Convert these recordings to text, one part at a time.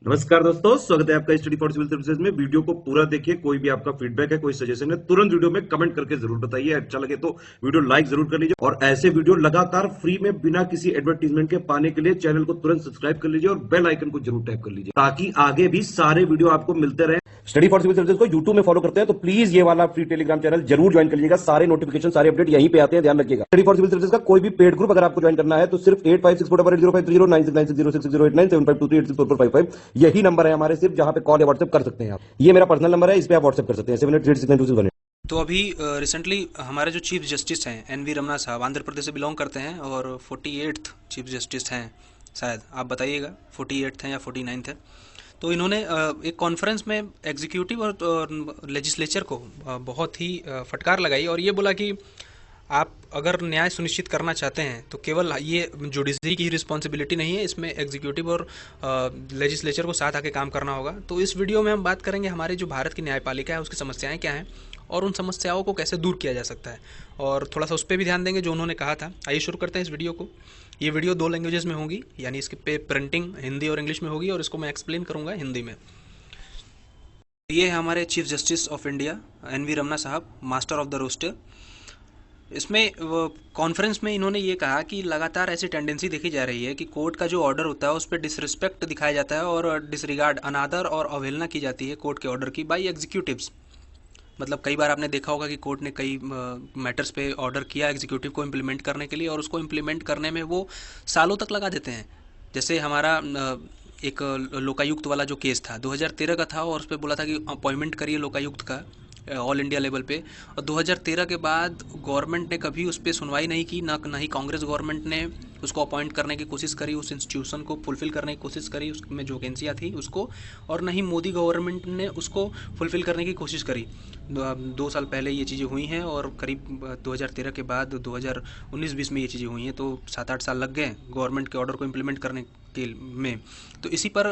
नमस्कार दोस्तों, स्वागत है आपका स्टडी फॉर सिविल सर्विसेज में। वीडियो को पूरा देखिए। कोई भी आपका फीडबैक है, कोई सजेशन है, तुरंत वीडियो में कमेंट करके जरूर बताइए। अच्छा लगे तो वीडियो लाइक जरूर कर लीजिए और ऐसे वीडियो लगातार फ्री में बिना किसी एडवर्टीजमेंट के पाने के लिए चैनल को तुरंत सब्सक्राइब कर लीजिए और बेल आइकन को जरूर टैप कर लीजिए ताकि आगे भी सारे वीडियो आपको मिलते रहे। स्टडी फॉर सिविल सर्विसेज को यूट्यूब में फॉलो करते हैं तो प्लीज ये वाला फ्री टेलीग्राम चैनल जरूर ज्वाइन कर लीजिएगा। सारे नोटिफिकेशन, सारे अपडेट यहीं पे आते हैं, ध्यान रखिएगा। स्टडी फॉर सिविल सर्विसेज का कोई भी पेड ग्रुप अगर आपको ज्वाइन करना है तो सिर्फ 8564805309697523860455 यही नंबर है हमारे, सिर्फ जहां पे कॉल या व्हाट्सएप कर सकते हैं आप। ये मेरा पर्सनल नंबर है, इस पे आप व्हाट्सएप कर सकते हैं 78369261। तो अभी रिसेंटली हमारे जो चीफ जस्टिस हैं एनवी रमना साहब आंध्र प्रदेश से बिलोंग करते हैं और 48th चीफ जस्टिस हैं, शायद आप बताइएगा 48th हैं या 49th है। तो इन्होंने एक कॉन्फ्रेंस में एग्जीक्यूटिव और लेजिस्लेचर को बहुत ही फटकार लगाई और ये बोला कि आप अगर न्याय सुनिश्चित करना चाहते हैं तो केवल ये जुडिशरी की ही रिस्पॉन्सिबिलिटी नहीं है, इसमें एग्जीक्यूटिव और लेजिस्लेचर को साथ आके काम करना होगा। तो इस वीडियो में हम बात करेंगे हमारे जो भारत की न्यायपालिका है उसकी समस्याएं क्या हैं और उन समस्याओं को कैसे दूर किया जा सकता है, और थोड़ा सा उस पर भी ध्यान देंगे जो उन्होंने कहा था। आइए शुरू करते हैं इस वीडियो को। ये वीडियो 2 लैंग्वेजेस में होगी, यानी इसके पे प्रिंटिंग हिंदी और इंग्लिश में होगी और इसको मैं एक्सप्लेन करूँगा हिंदी में। ये है हमारे chief justice of India N V Ramana साहब, मास्टर ऑफ द रोस्टर। इसमें कॉन्फ्रेंस में इन्होंने ये कहा कि लगातार ऐसी टेंडेंसी देखी जा रही है कि कोर्ट का जो ऑर्डर होता है उस पर डिसरिस्पेक्ट दिखाया जाता है और डिसरिगार्ड, अनादर और अवहेलना की जाती है कोर्ट के ऑर्डर की बाय एग्जीक्यूटिव्स। मतलब कई बार आपने देखा होगा कि कोर्ट ने कई मैटर्स पे ऑर्डर किया एग्जीक्यूटिव को इम्प्लीमेंट करने के लिए और उसको इम्प्लीमेंट करने में वो सालों तक लगा देते हैं। जैसे हमारा एक लोकायुक्त वाला जो केस था 2013 का था और उस पर बोला था कि अपॉइंटमेंट करिए लोकायुक्त का ऑल इंडिया लेवल पे, और 2013 के बाद गवर्नमेंट ने कभी उस पर सुनवाई नहीं की, ना ही कांग्रेस गवर्नमेंट ने उसको अपॉइंट करने की कोशिश करी, उस इंस्टीट्यूशन को फुलफ़िल करने की कोशिश करी उसमें जो वैकेंसियाँ थी उसको, और ना ही मोदी गवर्नमेंट ने उसको फुलफ़िल करने की कोशिश करी। 2 साल पहले ये चीज़ें हुई हैं और करीब 2013 के बाद 2019-20 में ये चीज़ें हुई हैं, तो 7-8 साल लग गए गवर्नमेंट के ऑर्डर को इम्प्लीमेंट करने के में। तो इसी पर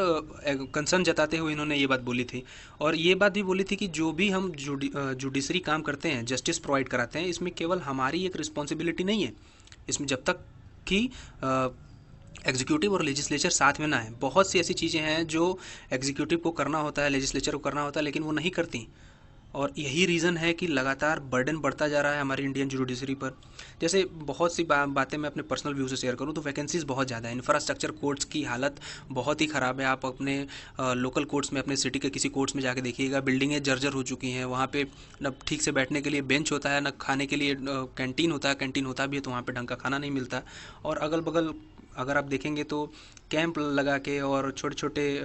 कंसर्न जताते हुए इन्होंने ये बात बोली थी और ये बात भी बोली थी कि जो भी हम जुडिशरी काम करते हैं, जस्टिस प्रोवाइड कराते हैं, इसमें केवल हमारी एक रिस्पॉन्सिबिलिटी नहीं है। इसमें जब तक कि एग्जीक्यूटिव और लेजिस्लेचर साथ में ना है, बहुत सी ऐसी चीज़ें हैं जो एग्जीक्यूटिव को करना होता है, लेजिस्लेचर को करना होता है, लेकिन वो नहीं करती। और यही रीज़न है कि लगातार बर्डन बढ़ता जा रहा है हमारी इंडियन जुडिशरी पर। जैसे बहुत सी बातें मैं अपने पर्सनल व्यू से शेयर करूं तो वैकेंसीज़ बहुत ज़्यादा है, इंफ्रास्ट्रक्चर कोर्ट्स की हालत बहुत ही ख़राब है। आप अपने लोकल कोर्ट्स में, अपने सिटी के किसी कोर्ट्स में जाके देखिएगा, बिल्डिंगें जर्जर हो चुकी हैं। वहाँ पे न ठीक से बैठने के लिए बेंच होता है, न खाने के लिए कैंटीन होता है, कैंटीन होता भी है तो वहाँ पर ढंग का खाना नहीं मिलता। और अगल बगल अगर आप देखेंगे तो कैंप लगा के और छोटे छोटे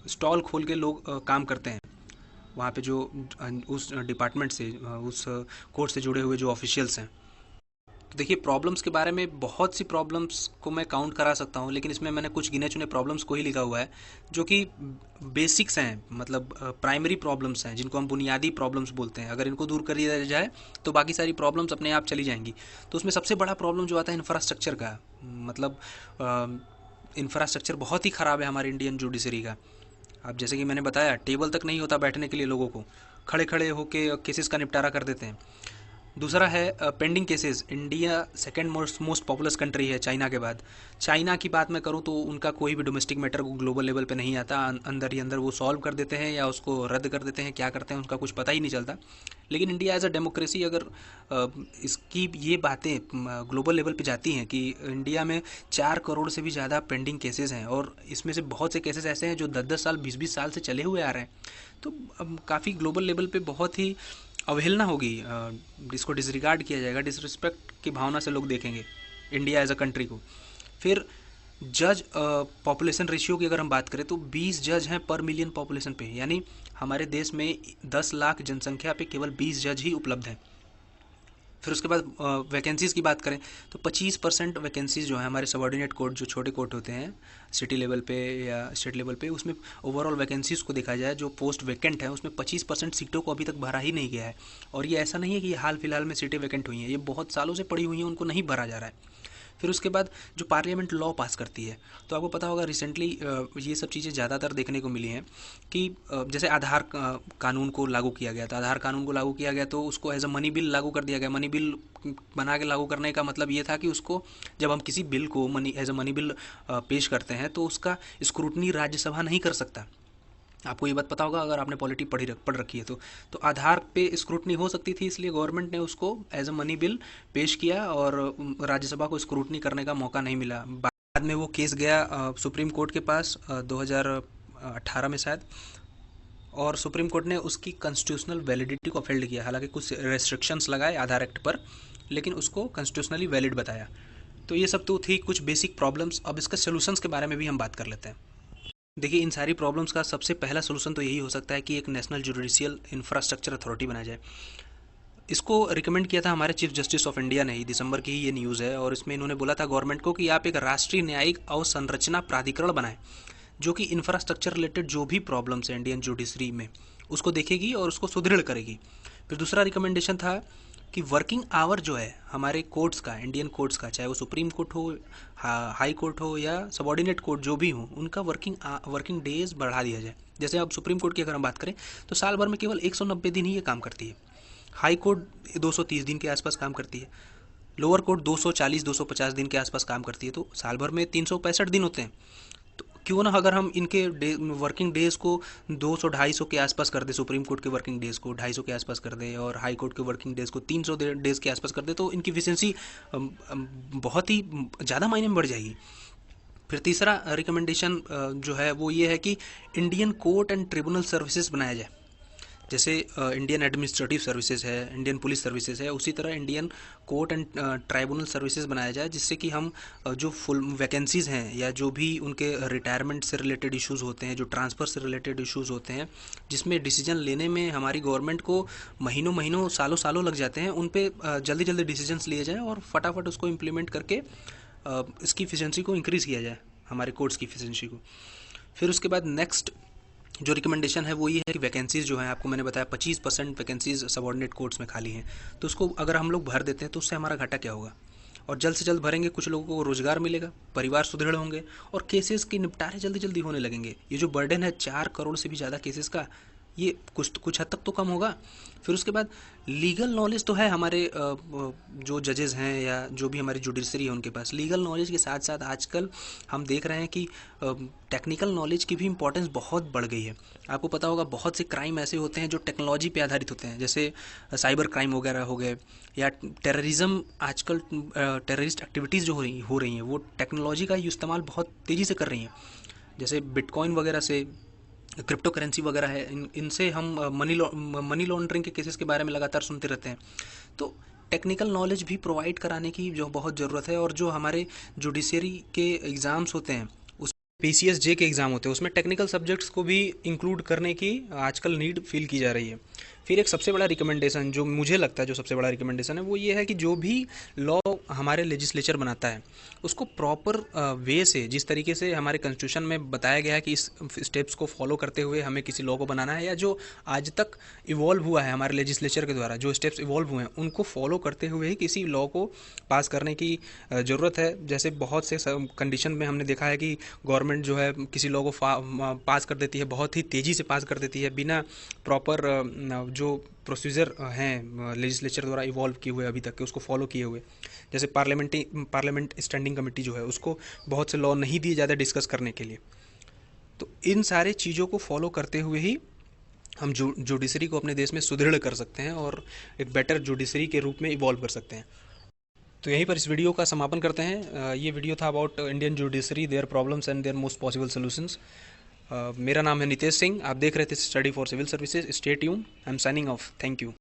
स्टॉल खोल के लोग काम करते हैं वहाँ पे, जो उस डिपार्टमेंट से, उस कोर्ट से जुड़े हुए जो ऑफिशियल्स हैं। तो देखिए, प्रॉब्लम्स के बारे में बहुत सी प्रॉब्लम्स को मैं काउंट करा सकता हूँ, लेकिन इसमें मैंने कुछ गिने चुने प्रॉब्लम्स को ही लिखा हुआ है जो कि बेसिक्स हैं, मतलब प्राइमरी प्रॉब्लम्स हैं, जिनको हम बुनियादी प्रॉब्लम्स बोलते हैं। अगर इनको दूर कर दिया जाए तो बाकी सारी प्रॉब्लम्स अपने आप चली जाएंगी। तो उसमें सबसे बड़ा प्रॉब्लम जो आता है इंफ्रास्ट्रक्चर का, मतलब इंफ्रास्ट्रक्चर बहुत ही ख़राब है हमारी इंडियन जुडिशरी का। अब जैसे कि मैंने बताया, टेबल तक नहीं होता बैठने के लिए, लोगों को खड़े खड़े होके केसेस का निपटारा कर देते हैं। दूसरा है pending cases. India second most populous country है चाइना के बाद। चाइना की बात मैं करूं तो उनका कोई भी डोमेस्टिक मैटर ग्लोबल लेवल पे नहीं आता, अंदर ही अंदर वो सॉल्व कर देते हैं या उसको रद्द कर देते हैं, क्या करते हैं उसका कुछ पता ही नहीं चलता। लेकिन इंडिया एज अ डेमोक्रेसी, अगर इसकी ये बातें ग्लोबल लेवल पे जाती हैं कि इंडिया में 4 करोड़ से भी ज़्यादा पेंडिंग केसेस हैं और इसमें से बहुत से केसेस ऐसे हैं जो 10-10 साल 20-20 साल से चले हुए आ रहे हैं, तो अब काफ़ी ग्लोबल लेवल पे बहुत ही अवहेलना होगी, इसको डिसरिगार्ड किया जाएगा, डिसरिस्पेक्ट की भावना से लोग देखेंगे इंडिया एज अ कंट्री को। फिर जज पॉपुलेशन रेशियो की अगर हम बात करें तो 20 जज हैं पर मिलियन पॉपुलेशन पे, यानी हमारे देश में 10 लाख जनसंख्या पे केवल 20 जज ही उपलब्ध हैं। फिर उसके बाद वैकेंसीज़ की बात करें तो 25% वैकेंसीज़ जो है हमारे सबॉर्डिनेट कोर्ट, जो छोटे कोर्ट होते हैं सिटी लेवल पे या स्टेट लेवल पे, उसमें ओवरऑल वैकेंसीज़ को देखा जाए, जो पोस्ट वैकेंट है उसमें 25% सीटों को अभी तक भरा ही नहीं गया है। और ये ऐसा नहीं है कि ये हाल फिलहाल में सीटें वैकेंट हुई हैं, ये बहुत सालों से पड़ी हुई हैं, उनको नहीं भरा जा रहा है। फिर उसके बाद जो पार्लियामेंट लॉ पास करती है, तो आपको पता होगा रिसेंटली ये सब चीज़ें ज़्यादातर देखने को मिली हैं कि जैसे आधार कानून को लागू किया गया था। आधार कानून को लागू किया गया तो उसको एज अ मनी बिल लागू कर दिया गया। मनी बिल बना के लागू करने का मतलब ये था कि उसको जब हम किसी बिल को एज अ मनी बिल पेश करते हैं तो उसका स्क्रूटनी राज्यसभा नहीं कर सकता। आपको ये बात पता होगा अगर आपने पॉलिटी पढ़ रखी है तो आधार पे स्क्रूटनी हो सकती थी, इसलिए गवर्नमेंट ने उसको एज अ मनी बिल पेश किया और राज्यसभा को स्क्रूटनी करने का मौका नहीं मिला। बाद में वो केस गया सुप्रीम कोर्ट के पास 2018 में शायद, और सुप्रीम कोर्ट ने उसकी कॉन्स्टिट्यूशनल वैलिडिटी को अपहेल्ड किया। हालांकि कुछ रेस्ट्रिक्शंस लगाए आधार एक्ट पर, लेकिन उसको कॉन्स्टिट्यूशनली वैलिड बताया। तो ये सब तो थी कुछ बेसिक प्रॉब्लम्स। अब इसका सोल्यूशंस के बारे में भी हम बात कर लेते हैं। देखिए, इन सारी प्रॉब्लम्स का सबसे पहला सोल्यूशन तो यही हो सकता है कि एक नेशनल जुडिशियल इंफ्रास्ट्रक्चर अथॉरिटी बनाया जाए। इसको रिकमेंड किया था हमारे चीफ जस्टिस ऑफ इंडिया ने ही, दिसंबर की ही ये न्यूज़ है, और इसमें इन्होंने बोला था गवर्नमेंट को कि आप एक राष्ट्रीय न्यायिक अवसंरचना प्राधिकरण बनाएं जो कि इंफ्रास्ट्रक्चर रिलेटेड जो भी प्रॉब्लम्स हैं इंडियन जुडिशरी में उसको देखेगी और उसको सुदृढ़ करेगी। फिर दूसरा रिकमेंडेशन था कि वर्किंग आवर जो है हमारे कोर्ट्स का, इंडियन कोर्ट्स का, चाहे वो सुप्रीम कोर्ट हो, हाई कोर्ट हो या सबॉर्डिनेट कोर्ट जो भी हो, उनका वर्किंग डेज बढ़ा दिया जाए। जैसे अब सुप्रीम कोर्ट की अगर हम बात करें तो साल भर में केवल 190 दिन ही ये काम करती है। हाई कोर्ट 230 दिन के आसपास काम करती है। लोअर कोर्ट 240-250 दिन के आसपास काम करती है। तो साल भर में 365 दिन होते हैं। तो क्यों ना अगर हम इनके वर्किंग डेज़ को 200-250 के आसपास कर दें, सुप्रीम कोर्ट के वर्किंग डेज़ को 250 के आसपास कर दें और हाई कोर्ट के वर्किंग डेज़ को 300 डेज़ के आसपास कर दें, तो इनकी एफिशिएंसी बहुत ही ज़्यादा मायने में बढ़ जाएगी। फिर तीसरा रिकमेंडेशन जो है वो ये है कि Indian court and tribunal services बनाया जाए। जैसे इंडियन एडमिनिस्ट्रेटिव सर्विसेज है, इंडियन पुलिस सर्विसेज है, उसी तरह Indian court and tribunal services बनाया जाए, जिससे कि हम जो फुल वैकेंसीज़ हैं या जो भी उनके रिटायरमेंट से रिलेटेड इश्यूज़ होते हैं, जो ट्रांसफ़र से रिलेटेड इश्यूज़ होते हैं, जिसमें डिसीजन लेने में हमारी गवर्नमेंट को महीनों महीनों सालों सालों लग जाते हैं, उन पर जल्दी जल्दी डिसीजंस लिए जाएँ और फटाफट उसको इम्प्लीमेंट करके इसकी एफिशिएंसी को इंक्रीज़ किया जाए, हमारे कोर्ट्स की एफिशिएंसी को। फिर उसके बाद नेक्स्ट जो रिकमेंडेशन है वो ये है कि वैकेंसीज़ जो हैं, आपको मैंने बताया 25% वैकेंसीज़ सबॉर्डिनेट कोर्ट्स में खाली हैं, तो उसको अगर हम लोग भर देते हैं तो उससे हमारा घाटा क्या होगा। और जल्द से जल्द भरेंगे, कुछ लोगों को रोज़गार मिलेगा, परिवार सुदृढ़ होंगे और केसेस के निपटारे जल्दी जल्दी होने लगेंगे। ये जो बर्डन है 4 करोड़ से भी ज़्यादा केसेस का, ये कुछ हद तक तो कम होगा। फिर उसके बाद लीगल नॉलेज तो है हमारे जो जजेस हैं या जो भी हमारी जुडिशरी है उनके पास। लीगल नॉलेज के साथ साथ आजकल हम देख रहे हैं कि टेक्निकल नॉलेज की भी इम्पोर्टेंस बहुत बढ़ गई है। आपको पता होगा बहुत से क्राइम ऐसे होते हैं जो टेक्नोलॉजी पे आधारित होते हैं, जैसे साइबर क्राइम वगैरह हो गए, या टेररिज्म। आजकल टेररिस्ट एक्टिविटीज़ जो हो रही हैं वो टेक्नोलॉजी का इस्तेमाल बहुत तेज़ी से कर रही हैं। जैसे बिटकॉइन वगैरह से, क्रिप्टो करेंसी वगैरह है, इनसे हम मनी लॉन्ड्रिंग के केसेस के बारे में लगातार सुनते रहते हैं। तो टेक्निकल नॉलेज भी प्रोवाइड कराने की जो बहुत ज़रूरत है। और जो हमारे जुडिशरी के एग्ज़ाम्स होते हैं, उस PCSJ के एग्ज़ाम होते हैं, उसमें टेक्निकल सब्जेक्ट्स को भी इंक्लूड करने की आजकल नीड फील की जा रही है। फिर एक सबसे बड़ा रिकमेंडेशन जो मुझे लगता है, जो सबसे बड़ा रिकमेंडेशन है वो ये है कि जो भी लॉ हमारे लेजिस्लेचर बनाता है उसको प्रॉपर वे से, जिस तरीके से हमारे कॉन्स्टिट्यूशन में बताया गया है कि इस स्टेप्स को फॉलो करते हुए हमें किसी लॉ को बनाना है, या जो आज तक इवॉल्व हुआ है हमारे लेजिस्लेचर के द्वारा, जो स्टेप्स इवॉल्व हुए हैं उनको फॉलो करते हुए ही किसी लॉ को पास करने की ज़रूरत है। जैसे बहुत से कंडीशन में हमने देखा है कि गवर्नमेंट जो है किसी लॉ को पास कर देती है, बहुत ही तेज़ी से पास कर देती है, बिना प्रॉपर जो प्रोसीजर हैं लेजिस्लेचर द्वारा इवॉल्व किए हुए अभी तक के, उसको फॉलो किए हुए। जैसे पार्लियामेंट स्टैंडिंग कमेटी जो है उसको बहुत से लॉ नहीं दिए ज़्यादा डिस्कस करने के लिए। तो इन सारे चीज़ों को फॉलो करते हुए ही हम जुडिशरी को अपने देश में सुदृढ़ कर सकते हैं और एक बेटर जुडिशरी के रूप में इवॉल्व कर सकते हैं। तो यहीं पर इस वीडियो का समापन करते हैं। ये वीडियो था about Indian judiciary, their problems and their most possible solutions. मेरा नाम है नितेश सिंह, आप देख रहे थे study for civil services. Stay tuned, I am signing off. Thank you.